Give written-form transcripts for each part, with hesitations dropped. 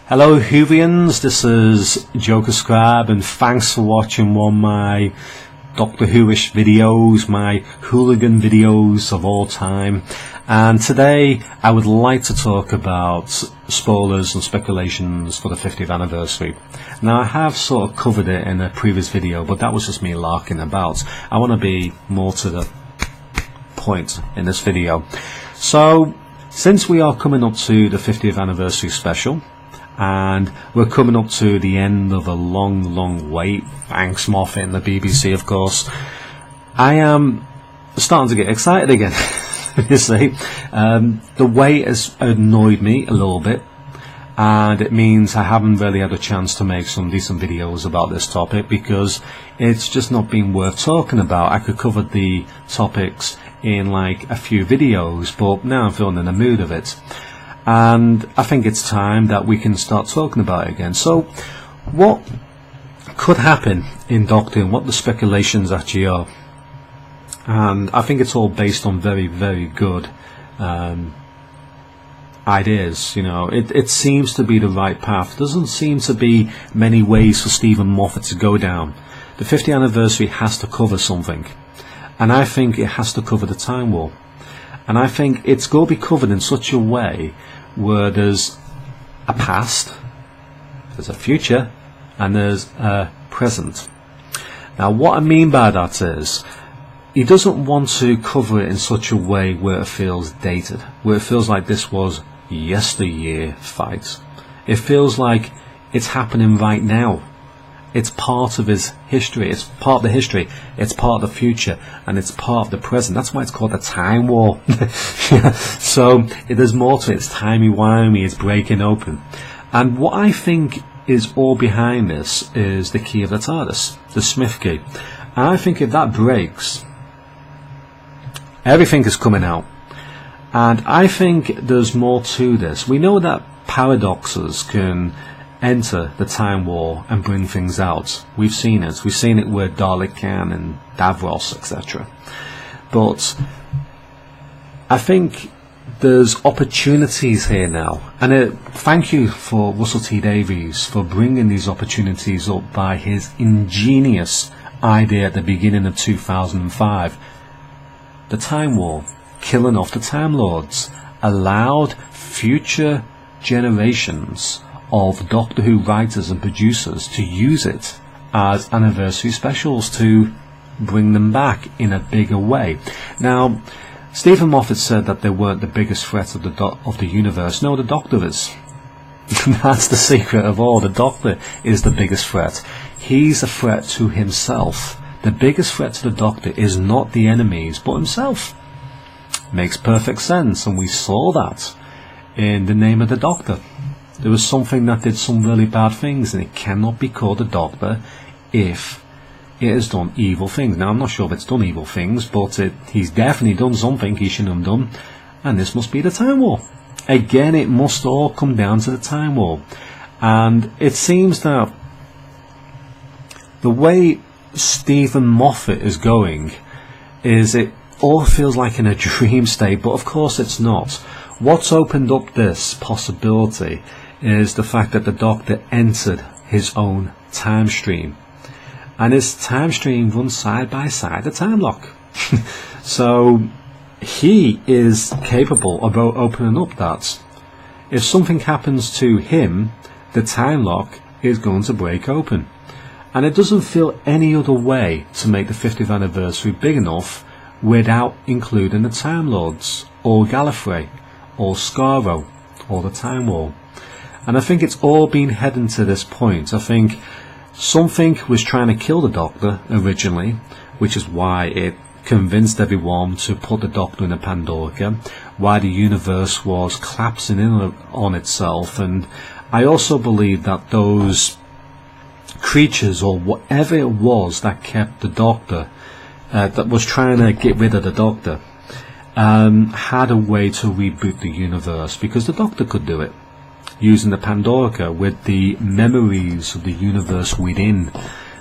Hello Whovians, this is Joker Scribe, and thanks for watching one of my Doctor Who-ish videos, my hooligan videos of all time. And today I would like to talk about spoilers and speculations for the 50th anniversary. Now I have sort of covered it in a previous video, but that was just me larking about. I want to be more to the point in this video. So since we are coming up to the 50th anniversary special, and we're coming up to the end of a long wait, thanks Moffat and the BBC of course, I am starting to get excited again. You see, the wait has annoyed me a little bit, and it means I haven't really had a chance to make some decent videos about this topic because it's just not been worth talking about. I could cover the topics in like a few videos, but now I'm feeling in the mood of it. And I think it's time that we can start talking about it again. So what could happen in Doctor and what the speculations actually are, and I think it's all based on very good ideas. You know, it seems to be the right path. There doesn't seem to be many ways for Stephen Moffat to go down. The 50th anniversary has to cover something, and I think it has to cover the Time War. And I think it's going to be covered in such a way where there's a past, there's a future, and there's a present. Now what I mean by that is, he doesn't want to cover it in such a way where it feels dated, where it feels like this was yesteryear fight. It feels like it's happening right now. It's part of his history, it's part of the history, it's part of the future, and it's part of the present. That's why it's called the Time War. Yeah. So there's more to it. It's timey-wimey, it's breaking open. And what I think is all behind this is the key of the TARDIS, the Smith key. And I think if that breaks, everything is coming out. And I think there's more to this. We know that paradoxes can enter the Time War and bring things out. We've seen it. We've seen it with Dalek Khan and Davros, etc. But I think there's opportunities here now. And thank you for Russell T Davies for bringing these opportunities up by his ingenious idea at the beginning of 2005. The Time War, killing off the Time Lords, allowed future generations of Doctor Who writers and producers to use it as anniversary specials to bring them back in a bigger way. Now, Stephen Moffat said that they weren't the biggest threat of the universe. No, the Doctor is. That's the secret of all. The Doctor is the biggest threat. He's a threat to himself. The biggest threat to the Doctor is not the enemies, but himself. Makes perfect sense, and we saw that in The Name of the Doctor. There was something that did some really bad things, and it cannot be called a Doctor if it has done evil things. Now I'm not sure if it's done evil things, but he's definitely done something he shouldn't have done, and this must be the Time War. Again, it must all come down to the Time War. And it seems that the way Stephen Moffat is going is it all feels like in a dream state, but of course it's not. What's opened up this possibility is the fact that the Doctor entered his own time stream, and his time stream runs side by side the time lock. So he is capable of opening up that. If something happens to him, the time lock is going to break open, and it doesn't feel any other way to make the 50th anniversary big enough without including the Time Lords, or Gallifrey, or Skaro, or the Time War. And I think it's all been heading to this point. I think something was trying to kill the Doctor originally, which is why it convinced everyone to put the Doctor in a Pandorica, why the universe was collapsing in on itself. And I also believe that those creatures, or whatever it was that kept the Doctor, that was trying to get rid of the Doctor, had a way to reboot the universe, because the Doctor could do it using the Pandorica with the memories of the universe within,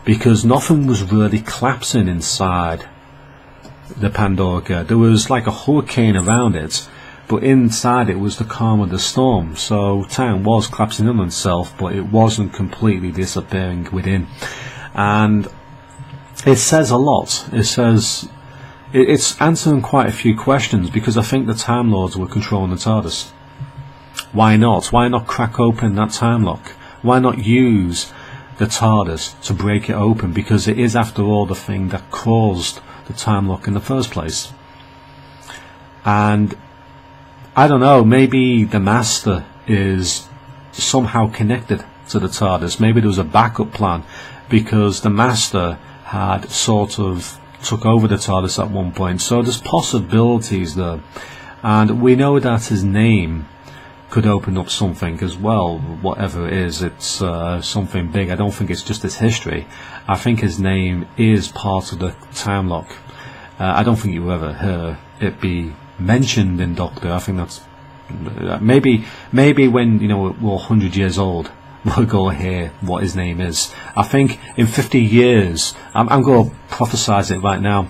because nothing was really collapsing inside the Pandorica. There was like a hurricane around it, but inside it was the calm of the storm. So time was collapsing in on itself, but it wasn't completely disappearing within. And it says a lot. It says it's answering quite a few questions, because I think the Time Lords were controlling the TARDIS. Why not? Why not crack open that time lock? Why not use the TARDIS to break it open? Because it is, after all, the thing that caused the time lock in the first place. And I don't know, maybe the Master is somehow connected to the TARDIS. Maybe there was a backup plan, because the Master had sort of took over the TARDIS at one point. So there's possibilities there. And we know that his name could open up something as well. Whatever it is, it's something big. I don't think it's just his history. I think his name is part of the time lock. I don't think you ever heard it be mentioned in Doctor. I think that's maybe when, you know, we're 100 years old, we'll go hear what his name is. I think in 50 years, I'm going to prophesize it right now.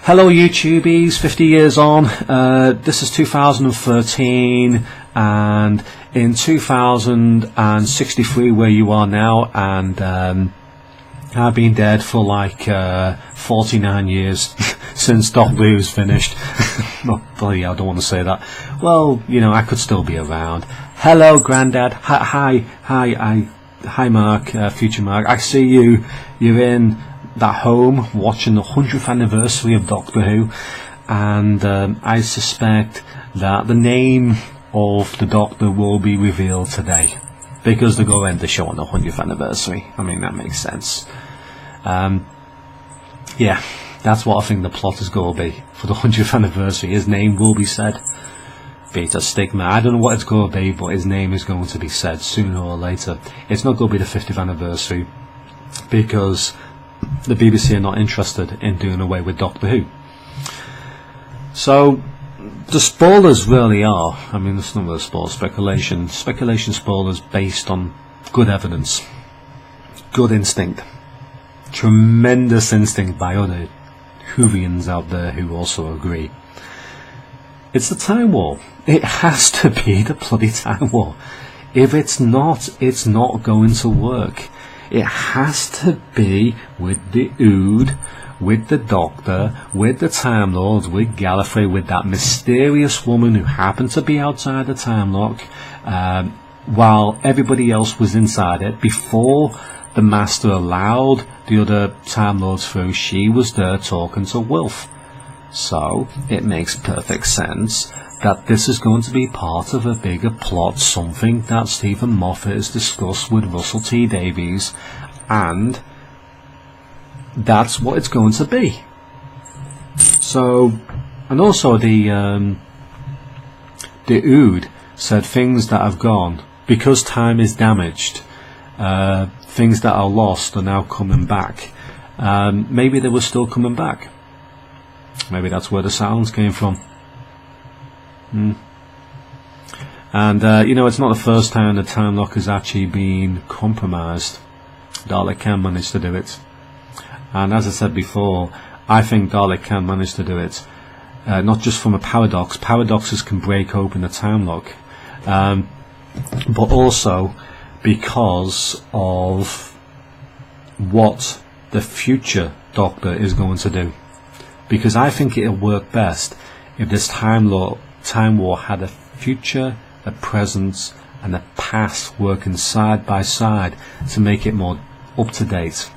Hello YouTubies, 50 years on, this is 2013, and in 2063 where you are now, and I've been dead for like 49 years since Doctor Who's finished. Oh, bloody hell, I don't want to say that. Well, you know, I could still be around. Hello Grandad, hi Mark, future Mark, I see you, you're in that home watching the 100th anniversary of Doctor Who, and I suspect that the name of the Doctor will be revealed today, because they're going to end the show on the 100th anniversary. I mean, that makes sense. Yeah, that's what I think the plot is going to be for the 100th anniversary. His name will be said. Be it a stigma, I don't know what it's going to be, but his name is going to be said sooner or later. It's not going to be the 50th anniversary, because the BBC are not interested in doing away with Doctor Who. So the spoilers really are, I mean, there's not really spoilers, speculation spoilers based on good evidence, good instinct, tremendous instinct by other Whovians out there who also agree. It's the Time War. It has to be the bloody Time War. If it's not going to work. It has to be with the Ood, with the Doctor, with the Time Lords, with Gallifrey, with that mysterious woman who happened to be outside the time lock, while everybody else was inside it. Before the Master allowed the other Time Lords through, she was there talking to Wilf. So it makes perfect sense that this is going to be part of a bigger plot, something that Stephen Moffat has discussed with Russell T Davies, and that's what it's going to be. So, and also the Ood said things that have gone, because time is damaged, things that are lost are now coming back. Maybe they were still coming back. Maybe that's where the sounds came from. And you know, it's not the first time the time lock has actually been compromised. Dalek can manage to do it, and as I said before, I think Dalek can manage to do it, not just from a paradox. Paradoxes can break open the time lock, but also because of what the future Doctor is going to do. Because I think it'll work best if this Time War had a future, a present, and a past working side by side to make it more up to date.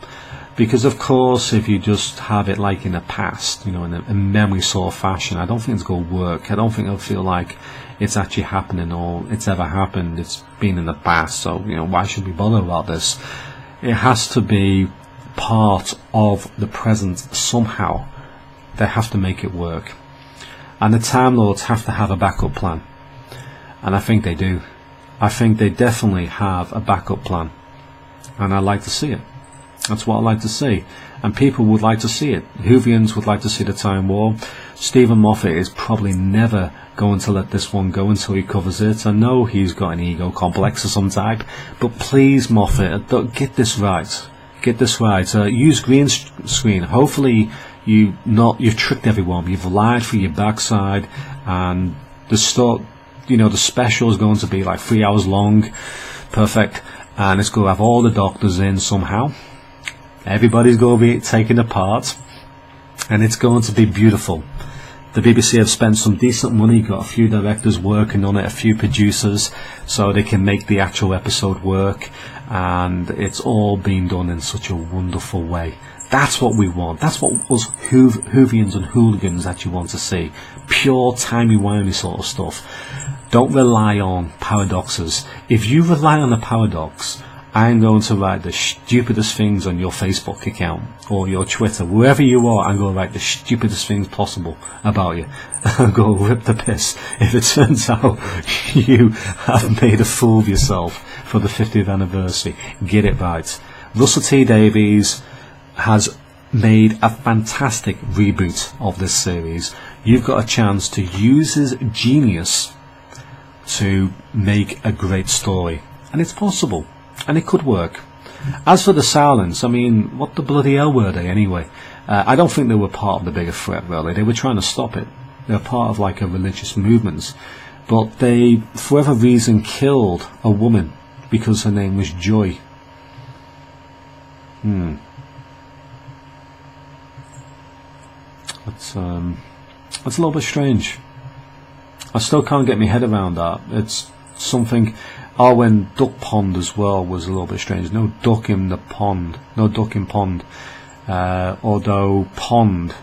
Because of course, if you just have it like in the past, you know, in a memory sort of fashion, I don't think it's going to work. I don't think it'll feel like it's actually happening or it's ever happened. It's been in the past, so you know, why should we bother about this? It has to be part of the present somehow. They have to make it work, and the Time Lords have to have a backup plan, and I think they do. I think they definitely have a backup plan, and I'd like to see it. That's what I'd like to see, and people would like to see it. Whovians would like to see the Time War. Stephen Moffat is probably never going to let this one go until he covers it. I know he's got an ego complex of some type, but please, Moffat, get this right. Get this right. Use green screen. Hopefully you've tricked everyone. You've lied for your backside, and the special is going to be like 3 hours long, perfect, and it's going to have all the doctors in somehow. Everybody's going to be taken apart, and it's going to be beautiful. The BBC have spent some decent money, got a few directors working on it, a few producers, so they can make the actual episode work, and it's all been done in such a wonderful way. That's what we want. That's what us Whovians and hooligans actually want to see. Pure timey-wimey sort of stuff. Don't rely on paradoxes. If you rely on a paradox, I'm going to write the stupidest things on your Facebook account or your Twitter, wherever you are. I'm going to write the stupidest things possible about you. I'm going to rip the piss if it turns out you have made a fool of yourself for the 50th anniversary. Get it right. Russell T Davies has made a fantastic reboot of this series. You've got a chance to use his genius to make a great story, and it's possible. And it could work. As for the Silence, I mean, what the bloody hell were they anyway? I don't think they were part of the bigger threat, really. They were trying to stop it. They're part of like a religious movement. But they, for whatever reason, killed a woman because her name was Joy. That's a little bit strange. I still can't get my head around that. It's something... Oh, and Duck Pond as well was a little bit strange. No duck in the pond. No duck in pond. Although Pond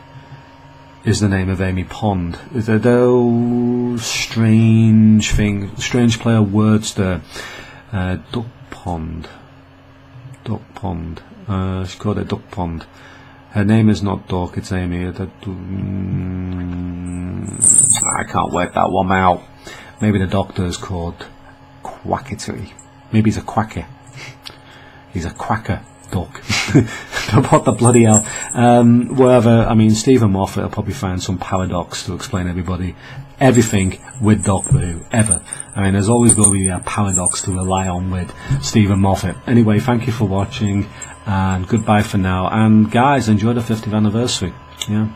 is the name of Amy Pond. Those strange play of words there. Duck Pond. Duck Pond. She called it Duck Pond. Her name is not Duck, it's Amy. I can't work that one out. Maybe the doctor is called Quackity. Maybe he's a quacker. He's a quacker duck. What the bloody hell? Whatever. I mean, Stephen Moffat will probably find some paradox to explain everything with Doctor Who, ever. I mean, there's always going to be a paradox to rely on with Stephen Moffat. Anyway, thank you for watching, and goodbye for now. And guys, enjoy the 50th anniversary. Yeah.